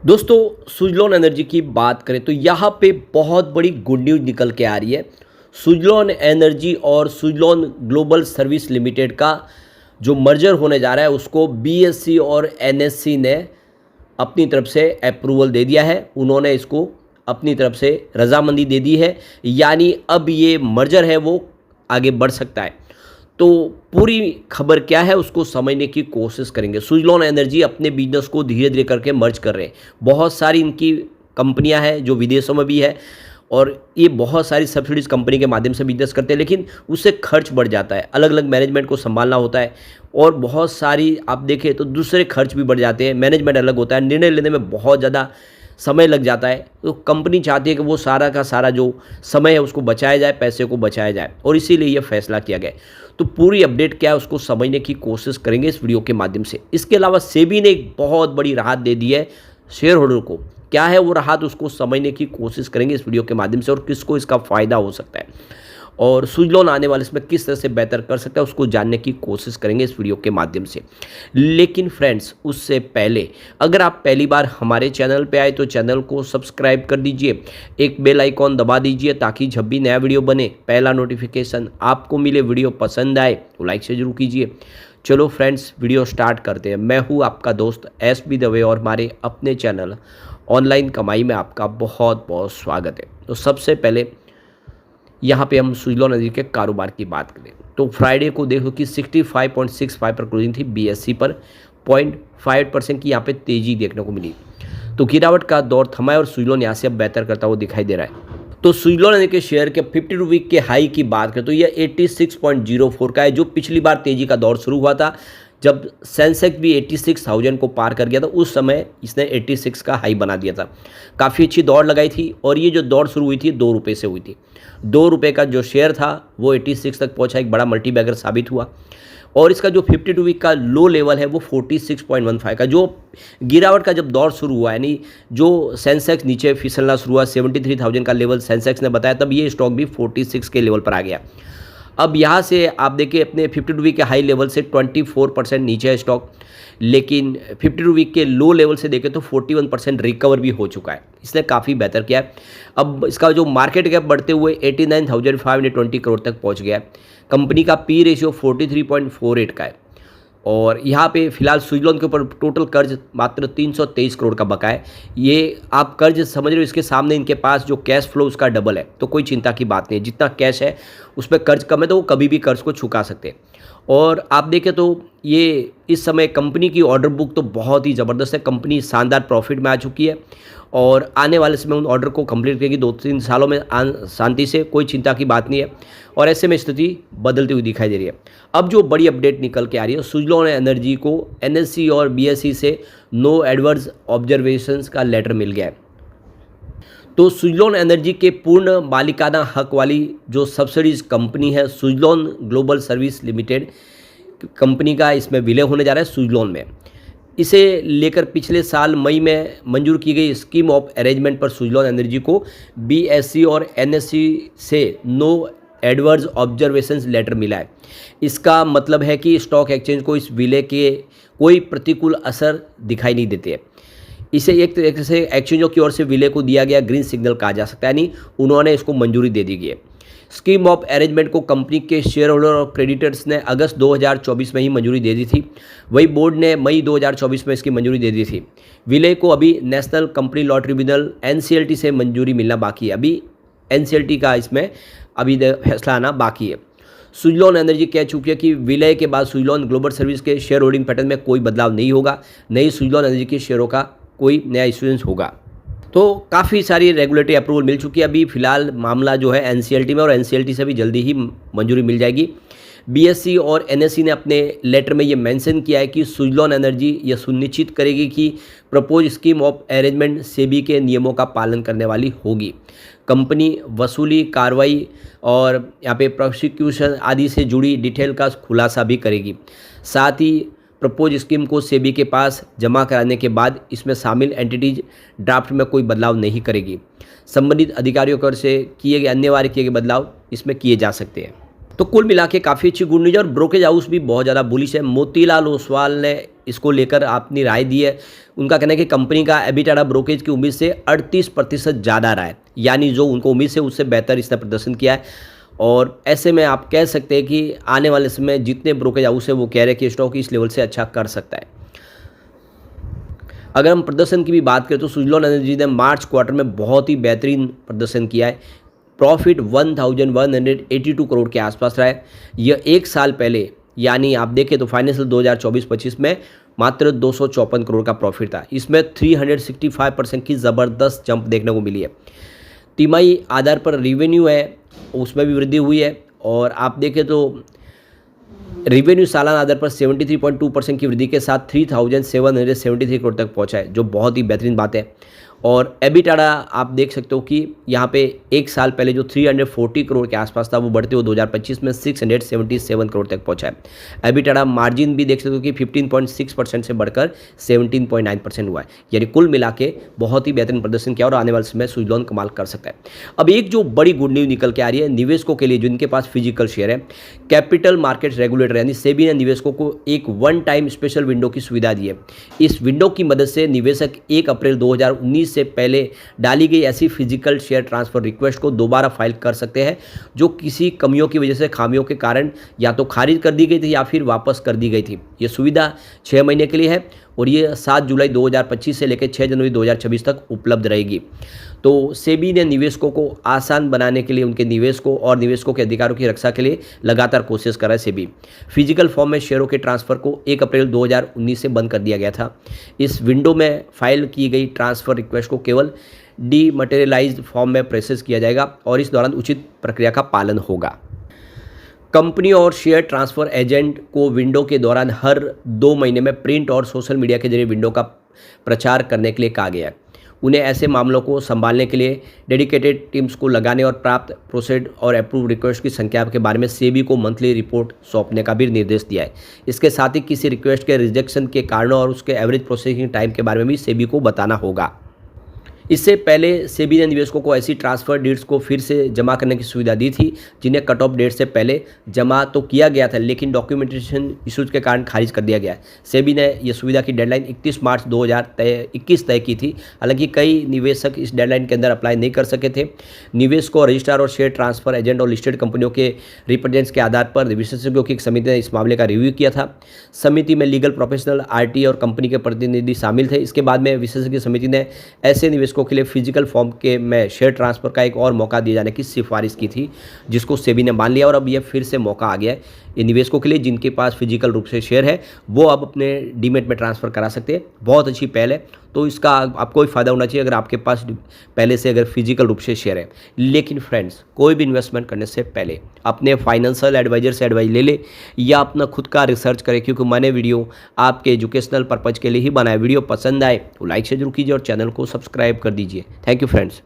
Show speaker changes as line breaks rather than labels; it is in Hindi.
दोस्तों, सुज़लॉन एनर्जी की बात करें तो यहाँ पे बहुत बड़ी गुड न्यूज़ निकल के आ रही है। सुज़लॉन एनर्जी और सुज़लॉन ग्लोबल सर्विस लिमिटेड का जो मर्जर होने जा रहा है उसको बीएसई और एनएससी ने अपनी तरफ से अप्रूवल दे दिया है। उन्होंने इसको अपनी तरफ से रजामंदी दे दी है, यानी अब ये मर्जर है वो आगे बढ़ सकता है। तो पूरी खबर क्या है उसको समझने की कोशिश करेंगे। सुज़लॉन एनर्जी अपने बिजनेस को धीरे धीरे करके मर्ज कर रहे हैं। बहुत सारी इनकी कंपनियां हैं जो विदेशों में भी है और ये बहुत सारी सब्सिडीज कंपनी के माध्यम से बिजनेस करते हैं, लेकिन उससे खर्च बढ़ जाता है, अलग अलग मैनेजमेंट को संभालना होता है और बहुत सारी आप देखें तो दूसरे खर्च भी बढ़ जाते हैं। मैनेजमेंट अलग होता है, निर्णय लेने में बहुत ज़्यादा समय लग जाता है। तो कंपनी चाहती है कि वो सारा का सारा जो समय है उसको बचाया जाए, पैसे को बचाया जाए, और इसीलिए ये फैसला किया गया है। तो पूरी अपडेट क्या है उसको समझने की कोशिश करेंगे इस वीडियो के माध्यम से। इसके अलावा सेबी ने एक बहुत बड़ी राहत दे दी है शेयर होल्डर को। क्या है वो राहत उसको समझने की कोशिश करेंगे इस वीडियो के माध्यम से, और किसको इसका फ़ायदा हो सकता है और सुज़लॉन आने वाले इसमें किस तरह से बेहतर कर सकता है उसको जानने की कोशिश करेंगे इस वीडियो के माध्यम से। लेकिन फ्रेंड्स, उससे पहले अगर आप पहली बार हमारे चैनल पे आए तो चैनल को सब्सक्राइब कर दीजिए, एक बेल आइकॉन दबा दीजिए ताकि जब भी नया वीडियो बने पहला नोटिफिकेशन आपको मिले। वीडियो पसंद आए तो लाइक से जरूर कीजिए। चलो फ्रेंड्स, वीडियो स्टार्ट करते हैं। मैं हूँ आपका दोस्त SB दवे और हमारे अपने चैनल ऑनलाइन कमाई में आपका बहुत बहुत स्वागत है। तो सबसे पहले यहाँ पे हम सुज़लॉन एनर्जी के कारोबार की बात करें तो फ्राइडे को देखो कि 65.65 पर क्लोजिंग थी। बीएससी पर 0.5% की यहाँ पे तेज़ी देखने को मिली, तो गिरावट का दौर थमा है और सुज़लॉन यहाँ से अब बेहतर करता हुआ दिखाई दे रहा है। तो सुज़लॉन एनर्जी के शेयर के 52 वीक के हाई की बात करें तो यह 86.04 का है, जो पिछली बार तेज़ी का दौर शुरू हुआ था जब सेंसेक्स भी 86,000 को पार कर गया था। उस समय इसने 86 का हाई बना दिया था, काफ़ी अच्छी दौड़ लगाई थी और ये जो दौड़ शुरू हुई थी 2 रुपये से हुई थी। 2 रुपये का जो शेयर था वो 86 तक पहुंचा, एक बड़ा मल्टीबैगर साबित हुआ। और इसका जो 52 वीक का लो लेवल है वो 46.15 का, जो गिरावट का जब दौर शुरू हुआ, यानी जो सेंसेक्स नीचे फिसलना शुरू हुआ 73,000 का लेवल सेंसेक्स ने बताया, तब ये स्टॉक भी 46 के लेवल पर आ गया। अब यहाँ से आप देखिए अपने 52 वीक के हाई लेवल से 24% नीचे है स्टॉक, लेकिन 52 वीक के लो लेवल से देखें तो 41% रिकवर भी हो चुका है। इसने काफ़ी बेहतर किया है। अब इसका जो मार्केट कैप बढ़ते हुए 89,520 करोड़ तक पहुँच गया है। कंपनी का पी रेशियो 43.48 का है और यहाँ पे फिलहाल सुज़लॉन के ऊपर टोटल कर्ज मात्र 323 करोड़ का बका है। ये आप कर्ज समझ रहे हो, इसके सामने इनके पास जो कैश फ्लो उसका डबल है, तो कोई चिंता की बात नहीं है। जितना कैश है उस पर कर्ज कम है तो वो कभी भी कर्ज को चुका सकते हैं। और आप देखें तो ये इस समय कंपनी की ऑर्डर बुक तो बहुत ही ज़बरदस्त है। कंपनी शानदार प्रॉफिट में आ चुकी है और आने वाले समय उन ऑर्डर को कंप्लीट करेगी 2-3 सालों में शांति से, कोई चिंता की बात नहीं है। और ऐसे में स्थिति बदलती हुई दिखाई दे रही है। अब जो बड़ी अपडेट निकल के आ रही है, सुज़लॉन एनर्जी को एनएससी और बीएसई से नो एडवर्स ऑब्जर्वेशंस का लेटर मिल गया है। तो सुज़लॉन एनर्जी के पूर्ण मालिकाना हक वाली जो सब्सिडीज कंपनी है Suzlon global service limited company का इसमें विलय होने जा रहा है सुज़लॉन में। इसे लेकर पिछले साल मई में मंजूर की गई स्कीम ऑफ अरेंजमेंट पर सुज़लॉन एनर्जी को बीएसई और एनएससी से नो एडवर्स ऑब्जर्वेशंस लेटर मिला है। इसका मतलब है कि स्टॉक एक्सचेंज को इस विलय के कोई प्रतिकूल असर दिखाई नहीं देते हैं। इसे एक तरीके से एक्सचेंजों की ओर से विलय को दिया गया ग्रीन सिग्नल कहा जा सकता है, यानी उन्होंने इसको मंजूरी दे दी गई है। स्कीम ऑफ अरेंजमेंट को कंपनी के शेयर होल्डर और क्रेडिटर्स ने अगस्त 2024 में ही मंजूरी दे दी थी। वही बोर्ड ने मई 2024 में इसकी मंजूरी दे दी थी। विलय को अभी national company law tribunal NCLT से मंजूरी मिलना बाकी है। अभी NCLT का इसमें अभी फैसला आना बाकी है। सुज़लॉन एनर्जी कह चुकी है कि विलय के बाद सुज़लॉन ग्लोबल सर्विस के शेयर होल्डिंग पैटर्न में कोई बदलाव नहीं होगा, नई सुज़लॉन एनर्जी के शेयरों का कोई नया इश्यूएंस होगा। तो काफ़ी सारी रेगुलेटरी अप्रूवल मिल चुकी है। अभी फिलहाल मामला जो है NCLT में और NCLT से भी जल्दी ही मंजूरी मिल जाएगी। बीएसई और एनएससी ने अपने लेटर में ये मेंशन किया है कि सुज़लॉन एनर्जी यह सुनिश्चित करेगी कि propose scheme of arrangement SEBI के नियमों का पालन करने वाली होगी। कंपनी वसूली कार्रवाई और यहाँ पे प्रोसिक्यूशन आदि से जुड़ी डिटेल का खुलासा भी करेगी। साथ ही प्रपोज स्कीम को सेबी के पास जमा कराने के बाद इसमें शामिल एंटिटीज ड्राफ्ट में कोई बदलाव नहीं करेगी। संबंधित अधिकारियों की ओर से किए गए अनिवार्य किए गए बदलाव इसमें किए जा सकते हैं। तो कुल मिला के काफ़ी अच्छी गुड न्यूज़ है और ब्रोकेज हाउस भी बहुत ज़्यादा बुलिश है। मोतीलाल ओसवाल ने इसको लेकर अपनी राय दी है। उनका कहना है कि कंपनी का एबिटाडा ब्रोकेज की उम्मीद से 38% ज़्यादा रहा है, यानी जो उनको उम्मीद से उससे बेहतर इसने प्रदर्शन किया है। और ऐसे में आप कह सकते हैं कि आने वाले समय जितने ब्रोकेज हाउस है वो कह रहे हैं कि स्टॉक इस लेवल से अच्छा कर सकता है। अगर हम प्रदर्शन की भी बात करें तो सुजलॉन एनर्जी ने मार्च क्वार्टर में बहुत ही बेहतरीन प्रदर्शन किया है। प्रॉफिट 1182 करोड़ के आसपास रहा है। यह एक साल पहले यानी आप देखें तो फाइनेंशियल 2024-25 में मात्र 254 करोड़ का प्रॉफिट था। इसमें 365% की ज़बरदस्त जंप देखने को मिली है। तिमाही आधार पर रेवेन्यू है उसमें भी वृद्धि हुई है और आप देखें तो रेवेन्यू सालाना आधार पर 73.2% की वृद्धि के साथ 3773 करोड़ तक पहुंचा है, जो बहुत ही बेहतरीन बात है। और एबिटाडा आप देख सकते हो कि यहाँ पे एक साल पहले जो 340 करोड़ के आसपास था वो बढ़ते हुए 2025 में 677 करोड़ तक पहुंचा है। एबिटाडा मार्जिन भी देख सकते हो कि 15.6% से बढ़कर 17.9% हुआ है, यानी कुल मिला के बहुत ही बेहतरीन प्रदर्शन किया और आने वाले समय सुजलॉन कमाल कर सकता है। अब एक जो बड़ी गुड न्यूज़ निकल के आ रही है निवेशकों के लिए जिनके पास फिजिकल शेयर है, कैपिटल मार्केट रेगुलेटर यानी सेबी ने निवेशकों को एक वन टाइम स्पेशल विंडो की सुविधा दी है। इस विंडो की मदद से निवेशक 1 अप्रैल 2019 से पहले डाली गई ऐसी फिजिकल शेयर ट्रांसफर रिक्वेस्ट को दोबारा फाइल कर सकते हैं जो किसी कमियों की वजह से खामियों के कारण या तो खारिज कर दी गई थी या फिर वापस कर दी गई थी। ये सुविधा 6 महीने के लिए है और ये 7 जुलाई 2025 से लेकर 6 जनवरी 2026 तक उपलब्ध रहेगी। तो सेबी ने निवेशकों को आसान बनाने के लिए उनके निवेशकों और निवेशकों के अधिकारों की रक्षा के लिए लगातार कोशिश कर रहा है। सेबी फिजिकल फॉर्म में शेयरों के ट्रांसफर को 1 अप्रैल 2019 से बंद कर दिया गया था। इस विंडो में फाइल की गई ट्रांसफर रिक्वेस्ट को केवल डीमटेरियलाइज्ड फॉर्म में प्रोसेस किया जाएगा और इस दौरान उचित प्रक्रिया का पालन होगा। कंपनी और शेयर ट्रांसफर एजेंट को विंडो के दौरान हर 2 महीने में प्रिंट और सोशल मीडिया के जरिए विंडो का प्रचार करने के लिए कहा गया है। उन्हें ऐसे मामलों को संभालने के लिए डेडिकेटेड टीम्स को लगाने और प्राप्त प्रोसेड और अप्रूव रिक्वेस्ट की संख्या के बारे में सेबी को मंथली रिपोर्ट सौंपने का भी निर्देश दिया है। इसके साथ ही किसी रिक्वेस्ट के रिजेक्शन के कारणों और उसके एवरेज प्रोसेसिंग टाइम के बारे में भी सेबी को बताना होगा। इससे पहले सेबी ने निवेशकों को ऐसी ट्रांसफर डीड्स को फिर से जमा करने की सुविधा दी थी जिन्हें कट ऑफ डेट से पहले जमा तो किया गया था लेकिन डॉक्यूमेंटेशन इश्यूज के कारण खारिज कर दिया गया। सेबी ने यह सुविधा की डेडलाइन 31 मार्च 2021 तय की थी। हालांकि कई निवेशक इस डेडलाइन के अंदर अप्लाई नहीं कर सके थे। निवेशकों, रजिस्ट्रार और शेयर ट्रांसफर एजेंट और लिस्टेड कंपनियों के रिप्रेजेंट्स के आधार पर विशेषज्ञों की एक समिति ने इस मामले का रिव्यू किया था। समिति में लीगल प्रोफेशनल, आरटी और कंपनी के प्रतिनिधि शामिल थे। इसके बाद में विशेषज्ञ समिति ने ऐसे निवेशकों के लिए फिजिकल फॉर्म के में शेयर ट्रांसफर का एक और मौका दिए जाने की सिफारिश की थी, जिसको सेबी ने मान लिया और अब यह फिर से मौका आ गया है। ये निवेशकों के लिए जिनके पास फिजिकल रूप से शेयर है वो अब अपने डीमेट में ट्रांसफर करा सकते हैं। बहुत अच्छी पहल है, तो इसका आपको भी फायदा होना चाहिए अगर आपके पास पहले से अगर फिजिकल रूप से शेयर है। लेकिन फ्रेंड्स, कोई भी इन्वेस्टमेंट करने से पहले अपने फाइनेंशियल एडवाइजर से एडवाइस ले ले या अपना खुद का रिसर्च करें, क्योंकि मैंने वीडियो आपके एजुकेशनल पर्पज़ के लिए ही बनाया। वीडियो पसंद आए तो लाइक से जरूर कीजिए और चैनल को सब्सक्राइब कर दीजिए। Thank you friends.